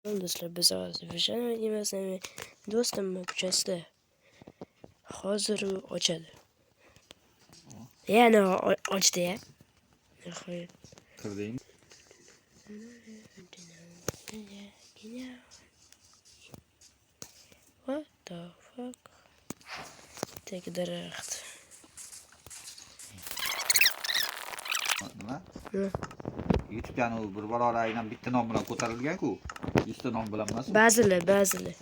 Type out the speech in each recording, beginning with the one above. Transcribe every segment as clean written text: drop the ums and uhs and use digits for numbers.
Do'stlar, biz hozir Vision emasmi? Do'stimni ko'chasida. Hozir u ochadi. Yana ochdi-ya. Nihoyat. Kirdingmi? What the fuck? Tek daraxt. Nima? Nima? YouTube'dan u bir balolardan bitta nom bilan ko'tarilgan-ku. 100 ta nom bilan emas. Ba'zili.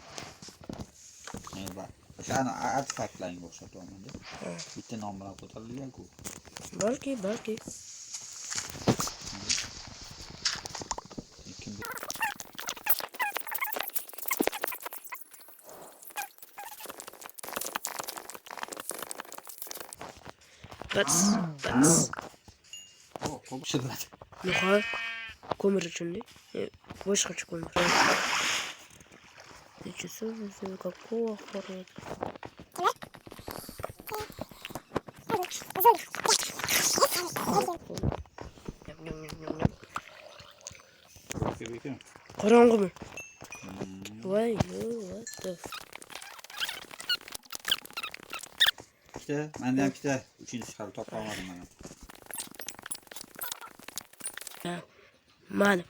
O'shani artefaktlarga o'xshatyapman-da. Bitta nom bilan ko'tarilgan-ku. Balki. Bats. Oh, qo'shiladi. Nihoyat. Ko'mir uchun-da. Boshqacha ko'mir. Какого хрена? Qorong'imi? Voy, what the İşte, menda ham ikkita 3-chi topa olmadim mana. Mana.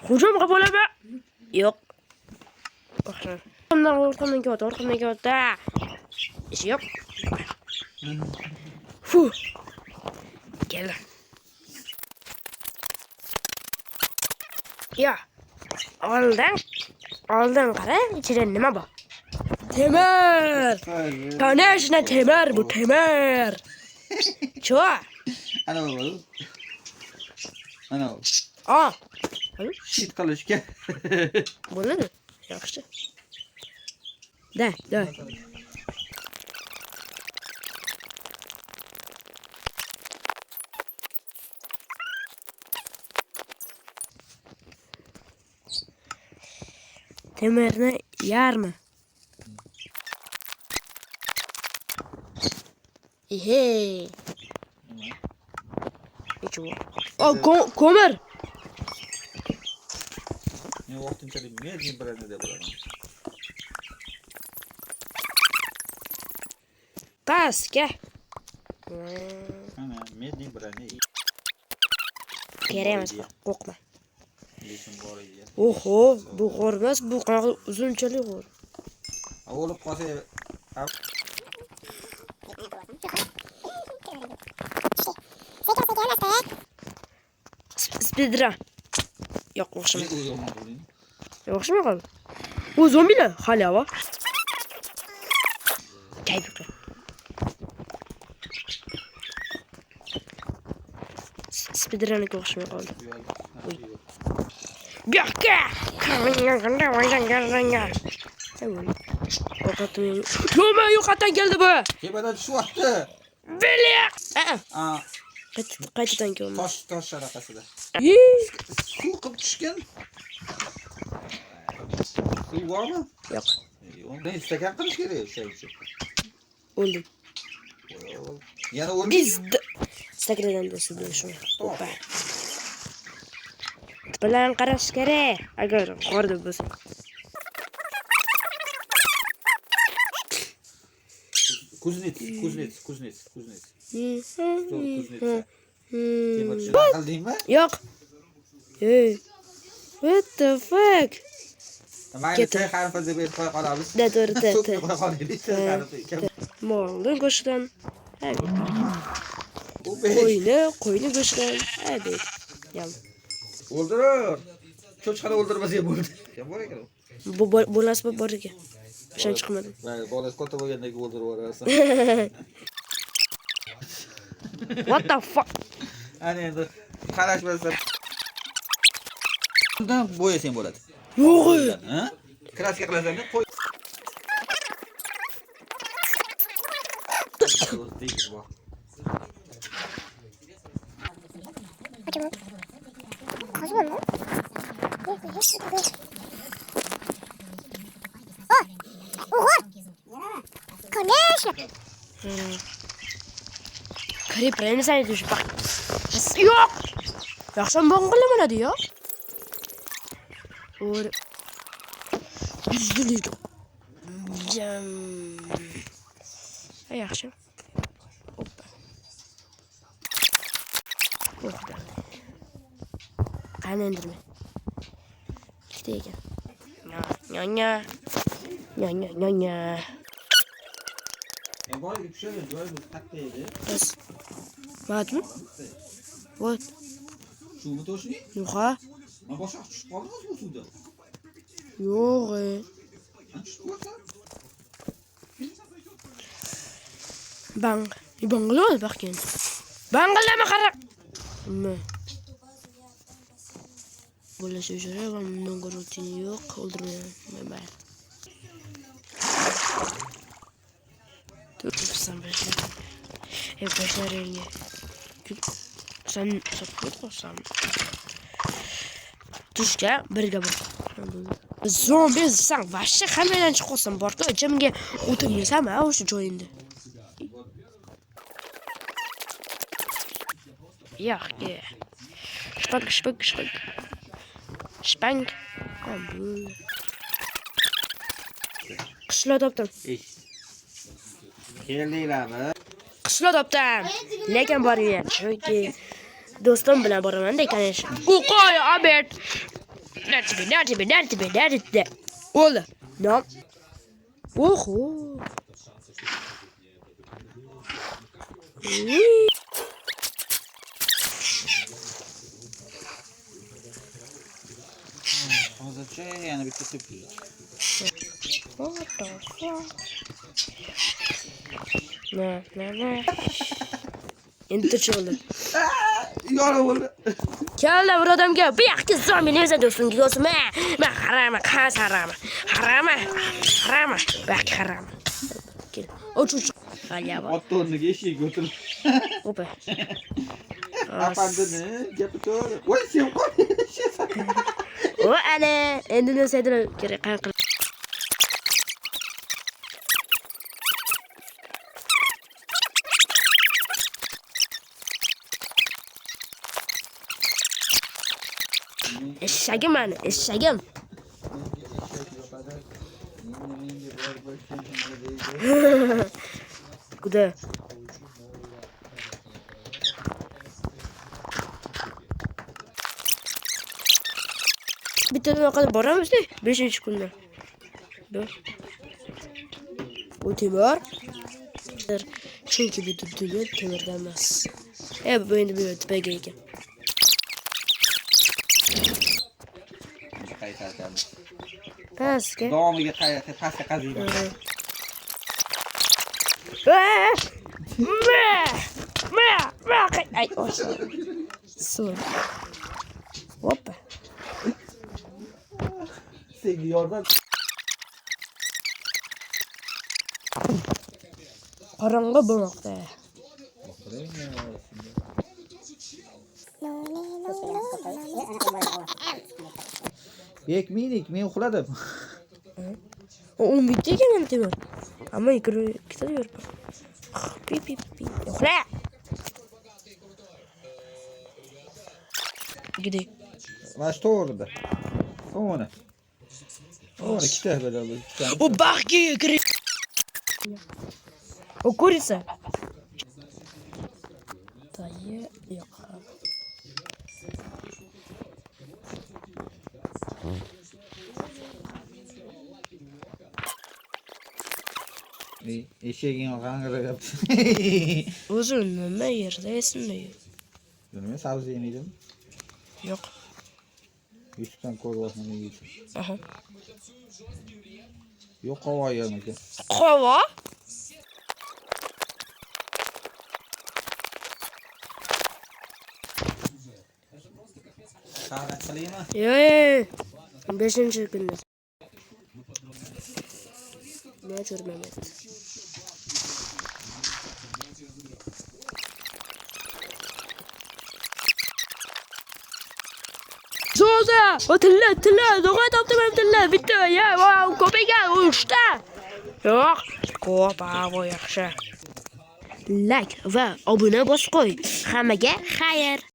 Hujum qilib bo'laman. Yo'q. Orqamdan kelyapti. Ishi yo'q. Fu. Kel. Ya. Oldin qara, ichida nima bor? Temir. Конечно, temir bu temir. Cho. Ana bu. Ana bu. Shit qilishga. Bo'ladi. Yaxshi. Da. Temirni yarmi. Ehe. Ko'mir. Ne vaqtinchalik medni birani deb bilaman. Pastga. Ana, medni birani. Kerak emas, qo'rqma. Lekin bor edi. Oho, bu g'or emas, bu qanaqa uzunchalik g'or. O'lib qolsa Speedrun. Yo'q, o'xshamaydi. O'xshamay qoldi. U zombilar hali ava. Kaybiqi. Speedrunga o'xshamay qoldi. Buyakka. Nima yo'qotdan keldi bu? Kebadan tushyapti. Biliq. Qaytadan keldi. Tosh sharaqasida. Suv qilib tushgan. Suv bormi? Yo'q. Undan istagan qilish kerak shay uchun. O'ldim. Yana o'ldim. Biz sakradan suv shuni. Opa. Bilan qarash kerak. Agar g'orda bo'lsa. Kuznets. Qildingmi? Yo'q. Hey. What the fuck? Mayli, choy harfi deb qo'ya qolamiz. Molning go'shtidan. Qo'yni go'shtidan. Hadi. Yam. O'ldirib. Cho'chqani o'ldirmasa ham bo'ldi. Kim bor ekan? Bu bolasi bor ekan. O'shan chiqmadi. Mayli, bolasi katta bo'lganda o'ldirib yuborasan. What the fuck? Ana endi qarashmasa. Bundan bo'yasang bo'ladi. Yo'q. Ha? Kraska qilasan deb qo'y. Конечно. Creeper'ini sen düşün bak. Yok. Yaksan bon qilamanadi yo. Yüzlülük. Yaxshi. Hoppa. Hoppa. Qani indirma. Ikkita ekan. Nya. Boy tushadi, joy bu katta edi. Bas. Matmi? Voy. Suvni to'shing. Yo'q. Men boshqa tushib qoldingiz bu suvda? Yo'q. Tushib qolsa? Bangalo bakın. Bangalama qara. Nima? Bo'lishi jo'ra va bundan rutin yo'q, o'ldirmayman. Turibsan bashlar. Bashlaringga. Sen sapot olsam. Tushga birga bir. Zombi san vashcha hammadan chiqosan borku, ichimga o'tirmasam, o'sha joyingda. Yo'q. Spank. Qishloq topdim. Keldinglarmi? Qishloq topdim. Lekin boryapman. Chunki do'stim bilan boraman-da, конечно. Qo'y, Abert. Nartibi. O'la. Nom. Oho. Hozircha yana bitta tepki. Na. Endi chiqdi. Yora bo'ldi. Kalla bir odamga bu yoqqa zombi nima do'stimga do'stim. Men harama. Bak harama. Kel. Ochuch. Halyaba. Otni o'rniga eshikka o'tirib. Opa. Apandini gapi to'g'ri. Voy, sen qo'y. O ana, endi nasaydir kerak qanqa. Eshagim. Kuda. Bitta yoqqa boramiz-da 5-kunda. Bu temir. Chunki bu dunyo temirdan emas. Bu endi bu tepaga ekan. Qaytaramiz. Pastga. Davomiga pastga qaziyman. Ay, oshdi. Suv. Hoppa. Senga yordam. Qorong'i bo'lmoqda. Bekminik, men uxladim. O 11 ekan endi temir. Ammo ikkita yurib. Pip. Uxla. Gidey. Mana to'g'rida. O'ni. Ikkita bo'ladi. O baxga kir. O kurica. Taye yo'q. Eshaging g'ang'irab. O'zi nima yerda esimda yo'q. Nima sabzi yemaydimi? Yo'q. YouTube'dan ko'ryapman yeydi. Aha. Yo'q, qovoq yermikan. Qovoq? Qara qilaymi? Yo'q. 5-kunda. Ne çürmemek. Zoza! O tilla! Doğa taptım hem tilla! Bitti ya! Köpekga uçta! Yo'q! Ko'pa bu yaxshi. Like va obuna bosib qo'y. Hammaga xayr!